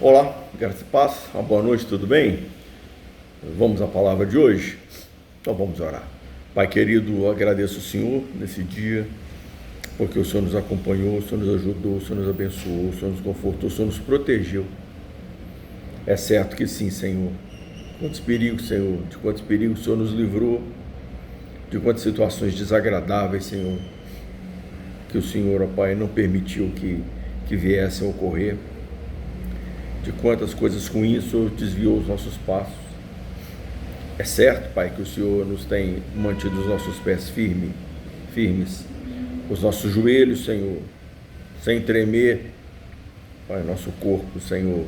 Olá, graça e paz, uma boa noite, tudo bem? Vamos à palavra de hoje? Então vamos orar. Pai querido, eu agradeço o Senhor nesse dia, porque o Senhor nos acompanhou, o Senhor nos ajudou, o Senhor nos abençoou, o Senhor nos confortou, o Senhor nos protegeu. É certo que sim, Senhor. Quantos perigos, Senhor, de quantos perigos o Senhor nos livrou, de quantas situações desagradáveis, Senhor, que o Senhor, ó Pai, não permitiu que viessem a ocorrer. De quantas coisas ruins o Senhor desviou os nossos passos. É certo, Pai, que o Senhor nos tem mantido os nossos pés firmes, os nossos joelhos, Senhor, sem tremer, Pai, nosso corpo, Senhor,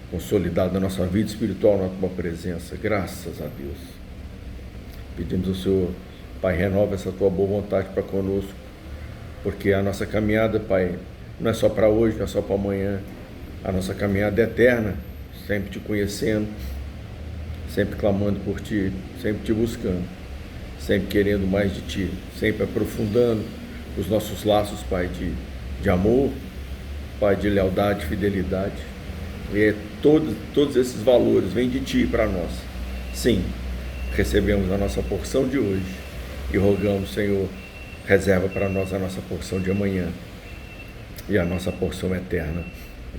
consolidado na nossa vida espiritual, na Tua presença, graças a Deus. Pedimos ao Senhor, Pai, renova essa Tua boa vontade para conosco, porque a nossa caminhada, Pai, não é só para hoje, não é só para amanhã. A nossa caminhada é eterna, sempre Te conhecendo, sempre clamando por Ti, sempre Te buscando, sempre querendo mais de Ti, sempre aprofundando os nossos laços, Pai, de amor, Pai, de lealdade, fidelidade. E todos esses valores vêm de Ti para nós. Sim, recebemos a nossa porção de hoje e rogamos, Senhor, reserva para nós a nossa porção de amanhã e a nossa porção eterna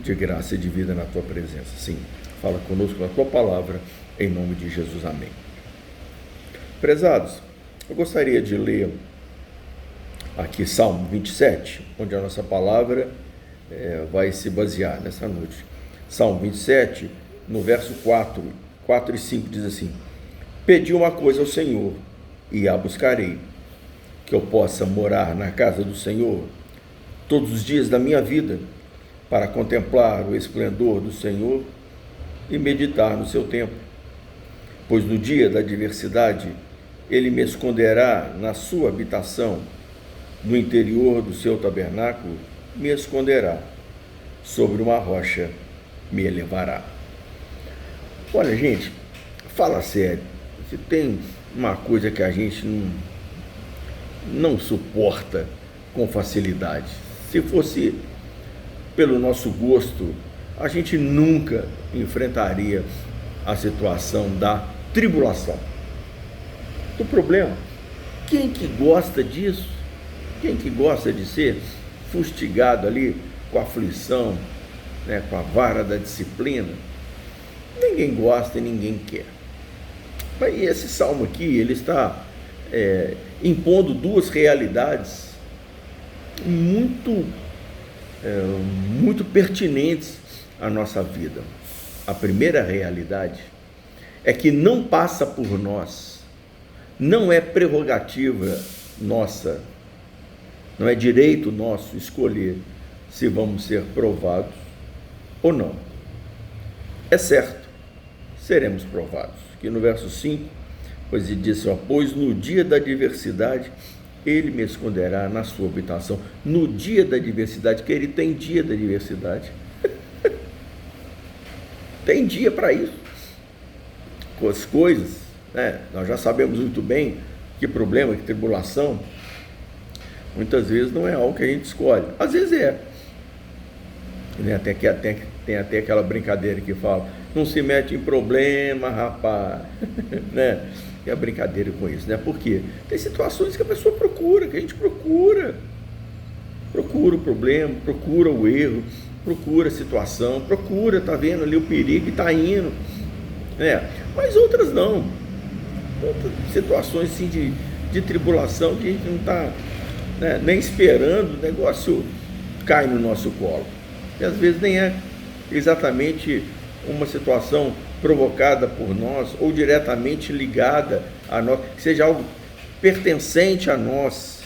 de graça e de vida na Tua presença. Sim, fala conosco na Tua palavra, em nome de Jesus, amém. Prezados, eu gostaria de ler aqui Salmo 27, onde a nossa palavra vai se basear nessa noite. Salmo 27, no verso 4 e 5 diz assim: pedi uma coisa ao Senhor e a buscarei, que eu possa morar na casa do Senhor todos os dias da minha vida, para contemplar o esplendor do Senhor e meditar no seu templo. Pois no dia da adversidade, Ele me esconderá na sua habitação, no interior do seu tabernáculo, me esconderá, sobre uma rocha me elevará. Olha, gente, fala sério, se tem uma coisa que a gente não suporta com facilidade, se fosse pelo nosso gosto, a gente nunca enfrentaria a situação da tribulação, do problema. Quem que gosta disso? Quem que gosta de ser fustigado ali com a aflição, né, com a vara da disciplina? Ninguém gosta e ninguém quer. Mas esse salmo aqui, ele está impondo duas realidades muito pertinentes à nossa vida. A primeira realidade é que não passa por nós, não é prerrogativa nossa, não é direito nosso escolher se vamos ser provados ou não. É certo, seremos provados. Aqui no verso 5, pois ele disse, pois no dia da adversidade Ele me esconderá na sua habitação. No dia da adversidade, que Ele tem dia da adversidade. Tem dia para isso. Com as coisas, né? Nós já sabemos muito bem que problema, que tribulação, muitas vezes não é algo que a gente escolhe. Às vezes é. Tem até aquela brincadeira que fala, não se mete em problema, rapaz. Né? E a brincadeira com isso, né? Porque tem situações que a pessoa procura, que a gente procura o problema, procura o erro, procura a situação, procura, tá vendo ali o perigo e tá indo, né? Mas outras não, outras situações assim de tribulação que a gente não tá, né, nem esperando, o negócio cai no nosso colo, e às vezes nem é exatamente uma situação provocada por nós ou diretamente ligada a nós, que seja algo pertencente a nós,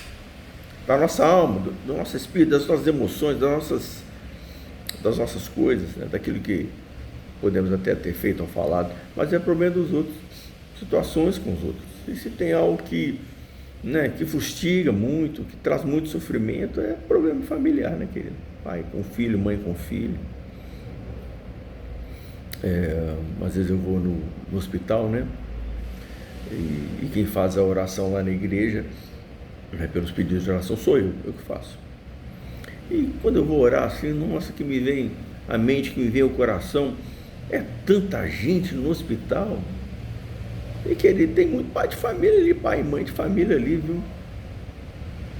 da nossa alma, do nosso espírito, das nossas emoções, das nossas coisas, né? Daquilo que podemos até ter feito ou falado, mas é problema dos outros, situações com os outros. E se tem algo que fustiga muito, que traz muito sofrimento, é problema familiar, né, querido? Pai com filho, mãe com filho. Às vezes eu vou no hospital, né? E quem faz a oração lá na igreja, né, pelos pedidos de oração, sou eu que faço. E quando eu vou orar assim, nossa, que me vem a mente que me vem ao coração, é tanta gente no hospital. E que ele tem muito pai de família ali, pai e mãe de família ali, viu?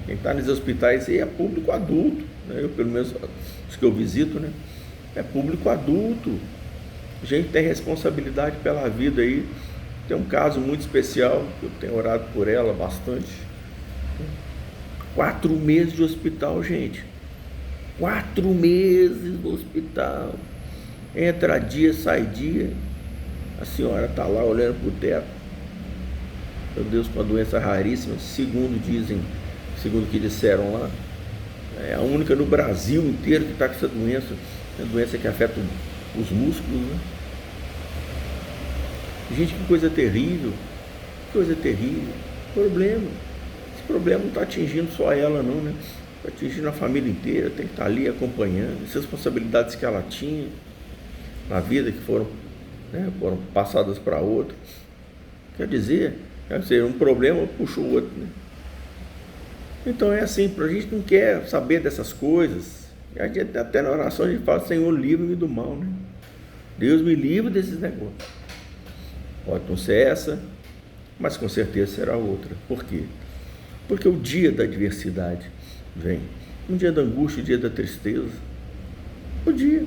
Quem está nos hospitais aí é público adulto, né? Eu, pelo menos, os que eu visito, né? É público adulto. Gente tem responsabilidade pela vida aí. Tem um caso muito especial, que eu tenho orado por ela bastante. 4 meses de hospital, gente. 4 meses no hospital. Entra dia, sai dia. A senhora está lá olhando para o teto. Meu Deus, com uma doença raríssima, segundo o que disseram lá. É a única no Brasil inteiro que está com essa doença. É uma doença que afeta os músculos, né? Gente, que coisa terrível. Que coisa terrível. Problema. Esse problema não está atingindo só ela, não, né? Está atingindo a família inteira. Tem que estar ali acompanhando. As responsabilidades que ela tinha na vida, que foram passadas para outra. Quer dizer, um problema puxa o outro, né? Então é assim, a gente não quer saber dessas coisas. A gente, até na oração a gente fala: Senhor, livre-me do mal, né? Deus me livre desses negócios. Pode não ser essa, mas com certeza será outra. Por quê? Porque o dia da adversidade vem. Um dia da angústia, o dia da tristeza. O dia.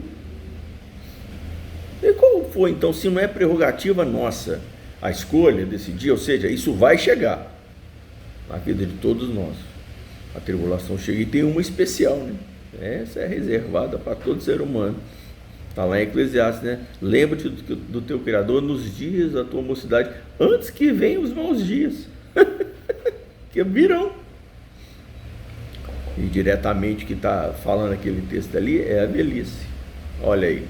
E qual foi, então, se não é prerrogativa nossa a escolha desse dia? Ou seja, isso vai chegar na vida de todos nós. A tribulação chega, e tem uma especial, né? Essa é reservada para todo ser humano. Está lá em Eclesiastes, né? Lembra-te do teu Criador nos dias da tua mocidade, antes que venham os maus dias. Que virão. E diretamente que está falando aquele texto ali é a velhice. Olha aí.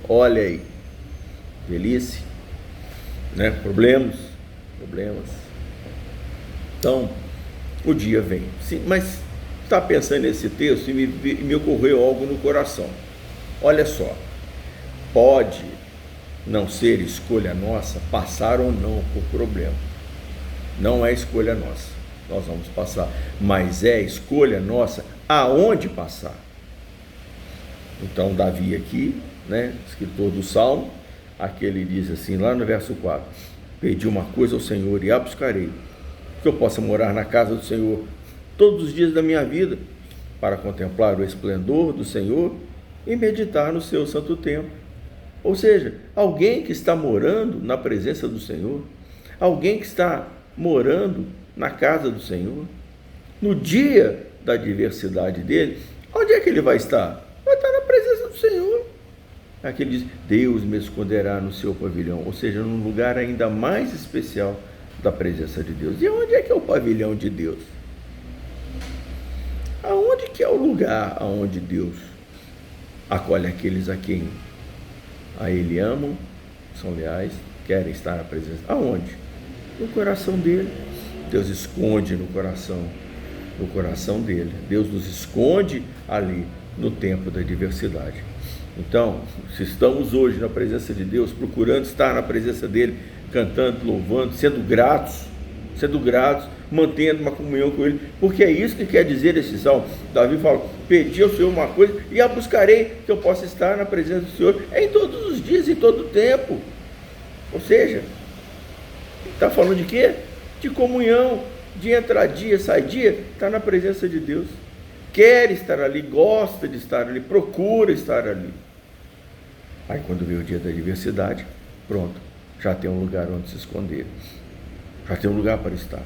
Olha aí. Velhice. Né? Problemas. Então, o dia vem. Sim, mas está pensando nesse texto e me ocorreu algo no coração. Olha só, pode não ser escolha nossa passar ou não por problema. Não é escolha nossa, nós vamos passar, mas é escolha nossa aonde passar. Então Davi aqui, né, escritor do Salmo, aqui ele diz assim, lá no verso 4: pedi uma coisa ao Senhor e a buscarei, que eu possa morar na casa do Senhor todos os dias da minha vida, para contemplar o esplendor do Senhor e meditar no seu santo templo. Ou seja, alguém que está morando na presença do Senhor, alguém que está morando na casa do Senhor, no dia da adversidade dele, onde é que ele vai estar? Vai estar na presença do Senhor. Aqui ele diz: Deus me esconderá no seu pavilhão, ou seja, num lugar ainda mais especial da presença de Deus. E onde é que é o pavilhão de Deus? Aonde que é o lugar aonde Deus acolhe aqueles a quem a Ele amam, são leais, querem estar na presença? Aonde? No coração dele. Deus esconde no coração dele. Deus nos esconde ali no tempo da adversidade. Então, se estamos hoje na presença de Deus, procurando estar na presença dele, cantando, louvando, sendo gratos, mantendo uma comunhão com ele, porque é isso que quer dizer esse salmo. Davi fala: pedi ao Senhor uma coisa e a buscarei, que eu possa estar na presença do Senhor em todos os dias, em todo o tempo. Ou seja, está falando de quê? De comunhão, de entrar dia, sai dia, está na presença de Deus, quer estar ali, gosta de estar ali, procura estar ali. Aí quando vem o dia da adversidade, pronto, já tem um lugar onde se esconder, já tem um lugar para estar.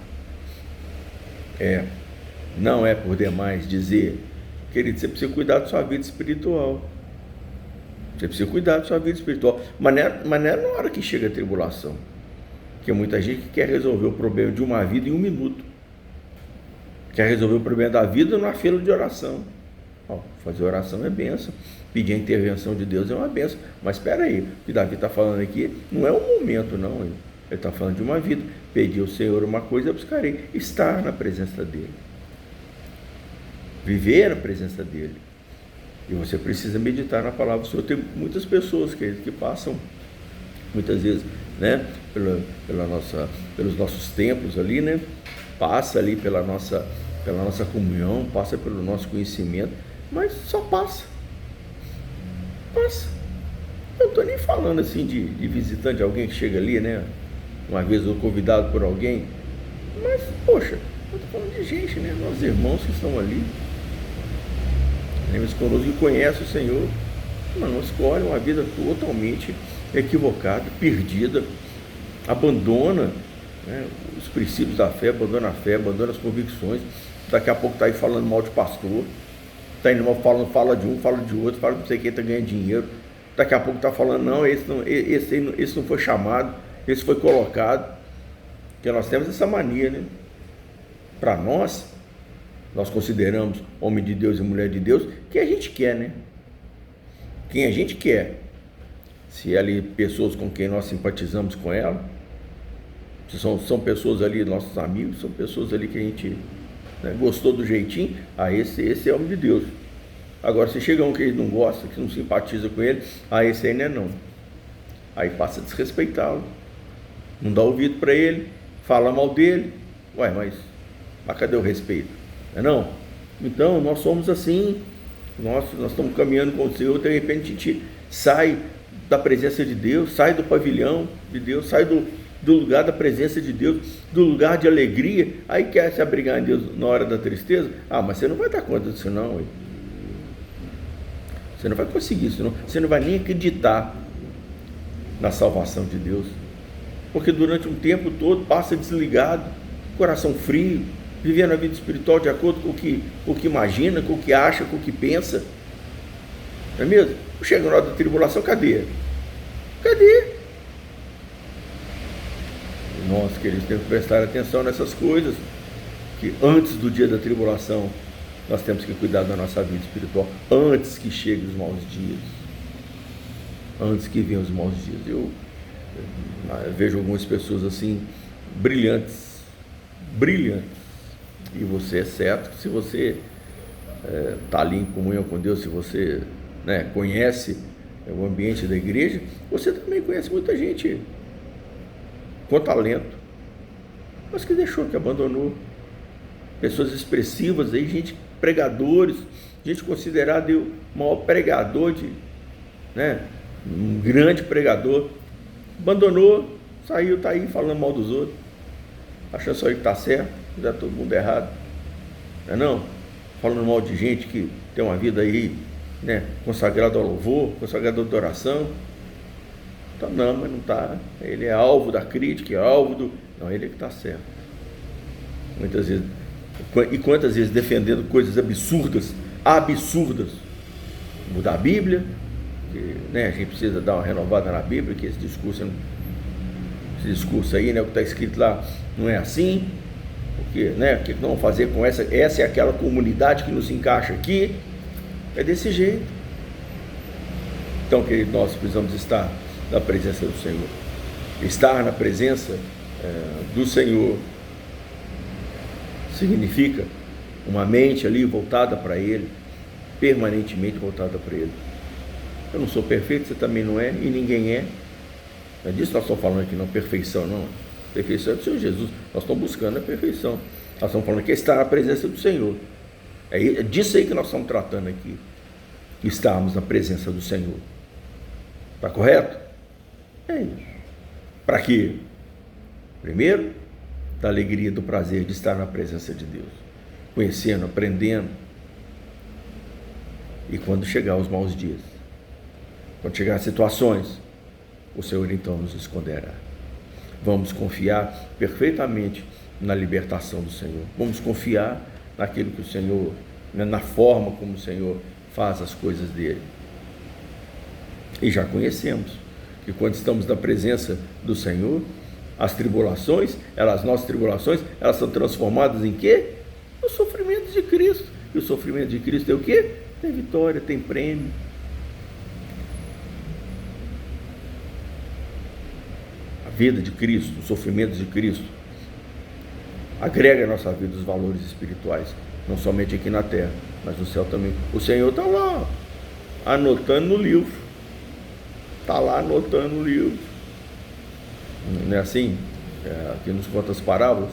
Não é por demais dizer, querido, você precisa cuidar da sua vida espiritual. Você precisa cuidar da sua vida espiritual. Mas não é na hora que chega a tribulação. Porque muita gente quer resolver o problema de uma vida em 1 minuto. Quer resolver o problema da vida numa fila de oração. Fazer oração é bênção. Pedir a intervenção de Deus é uma bênção. Mas espera aí, o que Davi está falando aqui não é um momento, não. Ele está falando de uma vida. Pedir ao Senhor uma coisa, eu buscarei. Estar na presença dele. Viver na presença dele. E você precisa meditar na palavra do Senhor. Tem muitas pessoas que passam, muitas vezes, né, pelos nossos templos ali, né, passa ali pela nossa comunhão, passa pelo nosso conhecimento, mas só passa. Passa. Eu não estou nem falando assim de visitante, alguém que chega ali, né? Uma vez ou convidado por alguém. Mas, poxa, eu estou falando de gente, né? Nossos irmãos que estão ali. Lembra-se conosco que conhece o Senhor, mas não escolhe uma vida totalmente equivocada, perdida, abandona, né, os princípios da fé, abandona a fé, abandona as convicções. Daqui a pouco está aí falando mal de pastor, está indo mal, fala de um, fala de outro, fala de não sei quem está ganhando dinheiro. Daqui a pouco está falando, não, esse não foi chamado, esse foi colocado. Porque nós temos essa mania, né? Para nós consideramos homem de Deus e mulher de Deus, quem a gente quer, né? Quem a gente quer. Se ali pessoas com quem nós simpatizamos com ela, são pessoas ali, nossos amigos, são pessoas ali que a gente, né, gostou do jeitinho, esse é homem de Deus. Agora, se chega um que ele não gosta, que não simpatiza com ele, esse aí não. Aí passa a desrespeitá-lo, não dá ouvido para ele, fala mal dele. Mas cadê o respeito? Não? Então, nós somos assim, nós estamos caminhando com o Senhor, de repente a gente sai da presença de Deus, sai do pavilhão de Deus, sai do lugar da presença de Deus, do lugar de alegria, aí quer se abrigar em Deus na hora da tristeza. Mas você não vai dar conta disso não, ué. Você não vai conseguir isso não, você não vai nem acreditar na salvação de Deus, porque durante um tempo todo passa desligado, coração frio, vivendo a vida espiritual de acordo com o que imagina, com o que acha, com o que pensa. Não é mesmo? Chega na hora da tribulação, cadê? Nós, queridos, temos que prestar atenção nessas coisas, que antes do dia da tribulação, nós temos que cuidar da nossa vida espiritual, antes que cheguem os maus dias. Antes que venham os maus dias. Eu vejo algumas pessoas assim, brilhantes, e você é certo que se você está ali em comunhão com Deus, se você, né, conhece o ambiente da igreja, você também conhece muita gente com talento, mas que deixou, que abandonou. Pessoas expressivas aí, gente, pregadores, gente considerada o maior pregador né, um grande pregador, abandonou, saiu, está aí falando mal dos outros, achando só que está certo, já todo mundo errado, não? Falando mal de gente que tem uma vida aí, né, consagrada ao louvor, consagrada à adoração. Então, não, mas não está. Ele é alvo da crítica, é alvo não, ele é que está certo. Muitas vezes, e quantas vezes defendendo coisas absurdas, mudar a Bíblia, que, né, a gente precisa dar uma renovada na Bíblia, que esse discurso aí, né, o que está escrito lá não é assim, porque, né, o que nós vamos fazer com essa é aquela comunidade que nos encaixa aqui, é desse jeito. Então, querido, nós precisamos estar na presença do Senhor. Estar na presença do Senhor significa uma mente ali voltada para Ele, permanentemente voltada para Ele. Eu não sou perfeito, você também não é, e ninguém é. Não é disso que nós estamos falando aqui, não, perfeição não. Perfeição é do Senhor Jesus, nós estamos buscando a perfeição. Nós estamos falando que estar na presença do Senhor. É disso aí que nós estamos tratando aqui. Estarmos na presença do Senhor. Está correto? É isso. Para quê? Primeiro, da alegria, do prazer de estar na presença de Deus, conhecendo, aprendendo. E quando chegar os maus dias, quando chegar as situações, o Senhor então nos esconderá. Vamos confiar perfeitamente na libertação do Senhor. Vamos confiar naquilo que o Senhor, na forma como o Senhor faz as coisas dele. E já conhecemos que quando estamos na presença do Senhor, as nossas tribulações, elas são transformadas em quê? Nos sofrimentos de Cristo. E o sofrimento de Cristo é o quê? Tem vitória, tem prêmio. A vida de Cristo, os sofrimentos de Cristo, agrega à nossa vida os valores espirituais, não somente aqui na terra, mas no céu também. O Senhor está lá, anotando no livro. Está lá anotando no livro. Não é assim? Aqui nos conta as parábolas.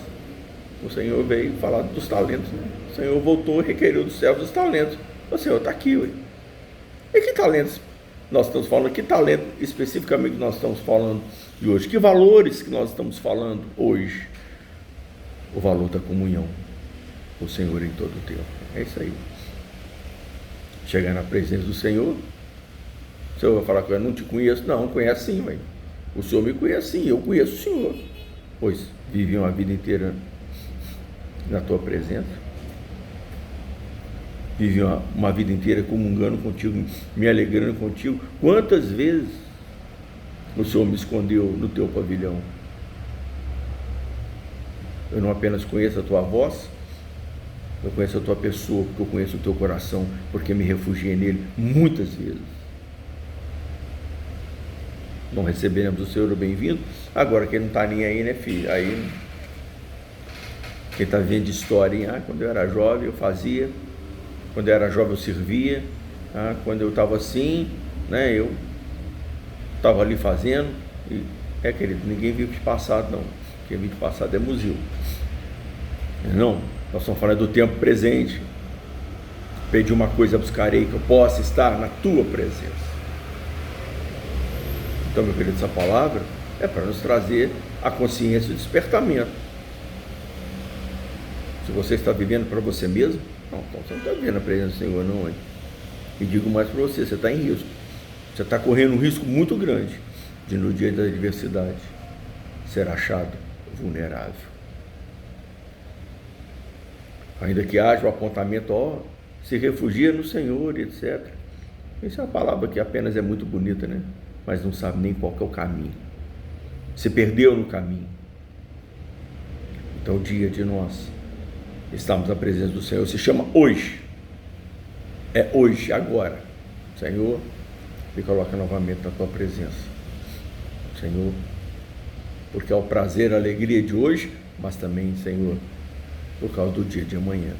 O Senhor veio falar dos talentos, né? O Senhor voltou e requeriu dos céus os talentos. O Senhor está aqui, ué. E que talentos nós estamos falando? Que talento especificamente nós estamos falando de hoje? Que valores que nós estamos falando hoje? O valor da comunhão com o Senhor em todo o tempo. É isso aí. Chegar na presença do Senhor, o Senhor vai falar que eu não te conheço. Não, conhece sim, velho. O Senhor me conhece sim, eu conheço o Senhor. Pois vivi uma vida inteira na tua presença. Vivi uma vida inteira comungando contigo, me alegrando contigo. Quantas vezes o Senhor me escondeu no teu pavilhão? Eu não apenas conheço a tua voz, eu conheço a tua pessoa, porque eu conheço o teu coração, porque me refugiei nele muitas vezes. Não recebemos o Senhor bem-vindo. Agora quem não está nem aí, né, filho? Aí quem está vendo de história, hein? Quando eu era jovem eu fazia, quando eu era jovem eu servia, quando eu estava assim, né, eu estava ali fazendo. E, querido, ninguém vive de passado não. Quem vive de passado é museu. Não, nós estamos falando do tempo presente. Pedi uma coisa, buscarei, que eu possa estar na tua presença. Então, meu querido, essa palavra é para nos trazer a consciência e o despertamento. Se você está vivendo para você mesmo, não, então você não está vivendo a presença do Senhor, não. Hein? E digo mais para você, você está em risco. Você está correndo um risco muito grande de, no dia da adversidade, ser achado vulnerável. Ainda que haja o apontamento, se refugia no Senhor, etc. Essa é uma palavra que apenas é muito bonita, né? Mas não sabe nem qual que é o caminho. Se perdeu no caminho. Então o dia de nós estamos na presença do Senhor se chama hoje. É hoje, agora. Senhor, me coloca novamente na tua presença. Senhor, porque é o prazer, a alegria de hoje, mas também, Senhor, por causa do dia de amanhã,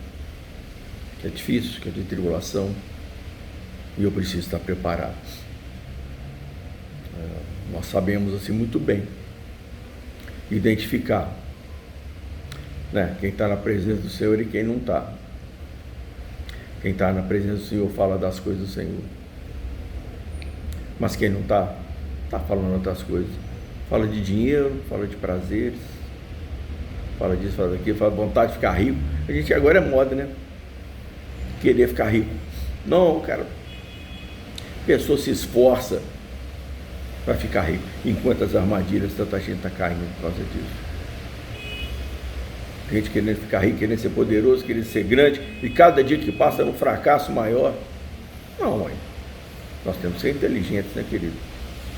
que é difícil, que é de tribulação, e eu preciso estar preparado. Nós sabemos assim muito bem identificar, né, quem está na presença do Senhor e quem não está. Quem está na presença do Senhor fala das coisas do Senhor, mas quem não está falando outras coisas. Fala de dinheiro, fala de prazeres, fala disso, fala daquilo, fala de vontade de ficar rico. A gente agora é moda, né? Querer ficar rico. Não, cara. A pessoa se esforça para ficar rico, enquanto as armadilhas, tanta gente está caindo por causa disso. Gente querendo ficar rico, querendo ser poderoso, querendo ser grande, e cada dia que passa é um fracasso maior. Não, mãe. Nós temos que ser inteligentes, né, querido?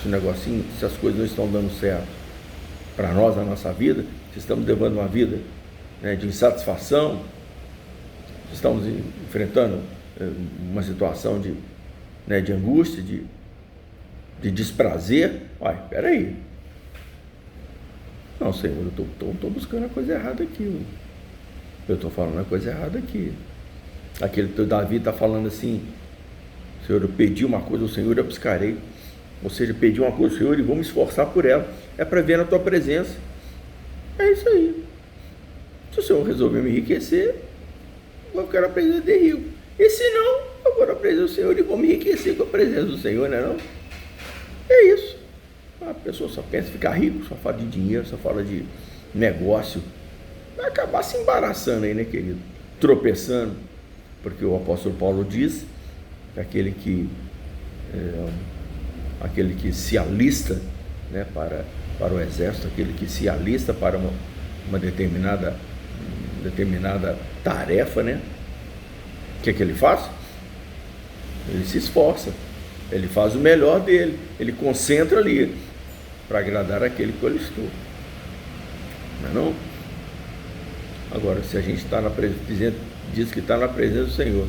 Se o negocinho, se as coisas não estão dando certo para nós, na nossa vida, se estamos levando uma vida, né, de insatisfação, se estamos enfrentando uma situação de angústia, de desprazer, peraí. Não, Senhor, eu estou buscando a coisa errada aqui. Eu estou falando a coisa errada aqui. Aquele teu Davi está falando assim, Senhor, eu pedi uma coisa ao Senhor, eu buscarei. Ou seja, pedi uma coisa ao Senhor e vou me esforçar por ela. É para ver na tua presença. É isso aí. Se o Senhor resolver me enriquecer, eu vou ficar na presença de rico. E se não, eu vou na presença do Senhor e vou me enriquecer com a presença do Senhor, não é não? É isso. A pessoa só pensa em ficar rico, só fala de dinheiro, só fala de negócio. Vai acabar se embaraçando aí, né, querido? Tropeçando. Porque o apóstolo Paulo diz que aquele que se alista, né, para o exército, aquele que se alista para uma determinada tarefa, né? O que ele faz? Ele se esforça, ele faz o melhor dele, ele concentra ali para agradar aquele que o alistou. Não é não? Agora, se a gente está na presença, diz que está na presença do Senhor,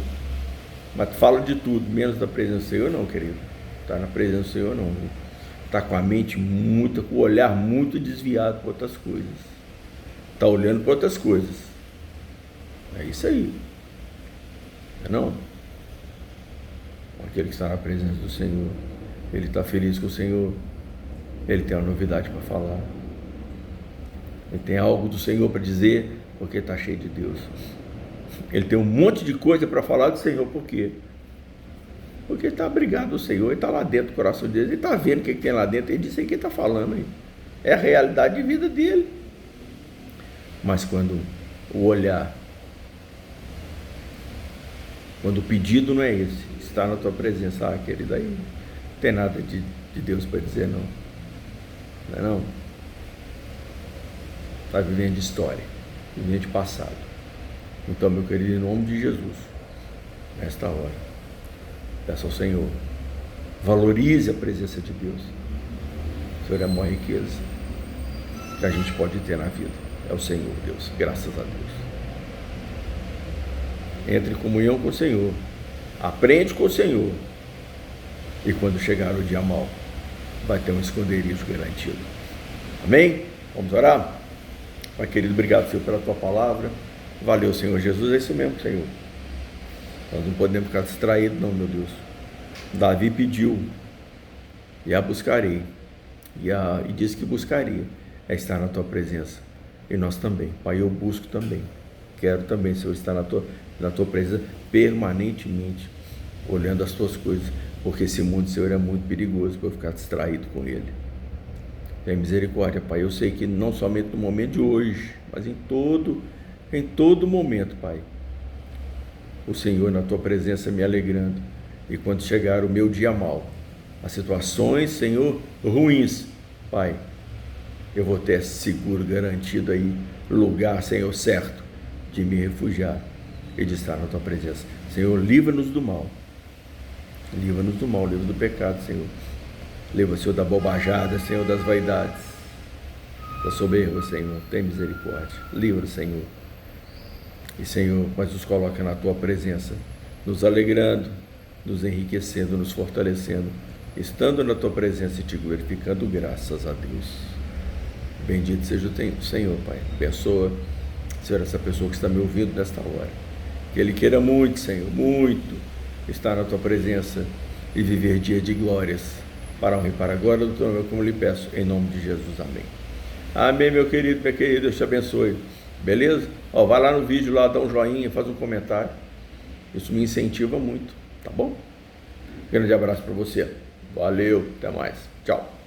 mas fala de tudo, menos da presença do Senhor, não, querido. Está na presença do Senhor, não. Está com a mente com o olhar muito desviado para outras coisas. Está olhando para outras coisas. É isso aí. Não? Aquele que está na presença do Senhor, ele está feliz com o Senhor, ele tem uma novidade para falar, ele tem algo do Senhor para dizer, porque está cheio de Deus. Ele tem um monte de coisa para falar do Senhor, por quê? Porque ele está abrigado do Senhor, ele está lá dentro do coração dele, ele está vendo o que tem lá dentro, ele disse aí que ele está falando aí. É a realidade de vida dele. Mas quando o olhar, quando o pedido não é esse, está na tua presença, querido, aí não tem nada de Deus para dizer não. Não é não? Está vivendo de história, vivendo de passado. Então, meu querido, em nome de Jesus, nesta hora, peça ao Senhor, valorize a presença de Deus. O Senhor é a maior riqueza que a gente pode ter na vida. É o Senhor, Deus, graças a Deus. Entre em comunhão com o Senhor, aprende com o Senhor, e quando chegar o dia mau, vai ter um esconderijo garantido. Amém? Vamos orar? Pai querido, obrigado, Senhor, pela tua palavra. Valeu, Senhor Jesus, é isso mesmo, Senhor. Nós não podemos ficar distraídos, não, meu Deus. Davi pediu, e a buscarei, e disse que buscaria, é estar na tua presença. E nós também, Pai, eu busco também. Quero também, Senhor, estar na tua presença permanentemente, olhando as tuas coisas, porque esse mundo, Senhor, é muito perigoso para eu ficar distraído com ele. Tenha misericórdia, Pai. Eu sei que não somente no momento de hoje, mas em todo momento, Pai, o Senhor na tua presença me alegrando. E quando chegar o meu dia mau, as situações, Senhor, ruins, Pai, eu vou ter seguro, garantido aí, lugar, Senhor, certo, de me refugiar e de estar na tua presença. Senhor, livra-nos do mal. Livra-nos do mal, livra do pecado, Senhor. Livra, Senhor, da bobajada, Senhor, das vaidades, da soberba, Senhor. Tem misericórdia. Livra, Senhor. E, Senhor, mas nos coloca na tua presença, nos alegrando, nos enriquecendo, nos fortalecendo, estando na tua presença e te glorificando, graças a Deus. Bendito seja o Senhor, Pai. Abençoa, Senhor, essa pessoa que está me ouvindo nesta hora. Que Ele queira muito, Senhor, muito estar na tua presença e viver dia de glórias, para a honra e para a glória do teu nome, como lhe peço, em nome de Jesus, amém. Amém, meu querido, minha querida, Deus te abençoe, beleza? Vai lá no vídeo, lá, dá um joinha, faz um comentário, isso me incentiva muito, tá bom? Grande abraço para você, valeu, até mais, tchau.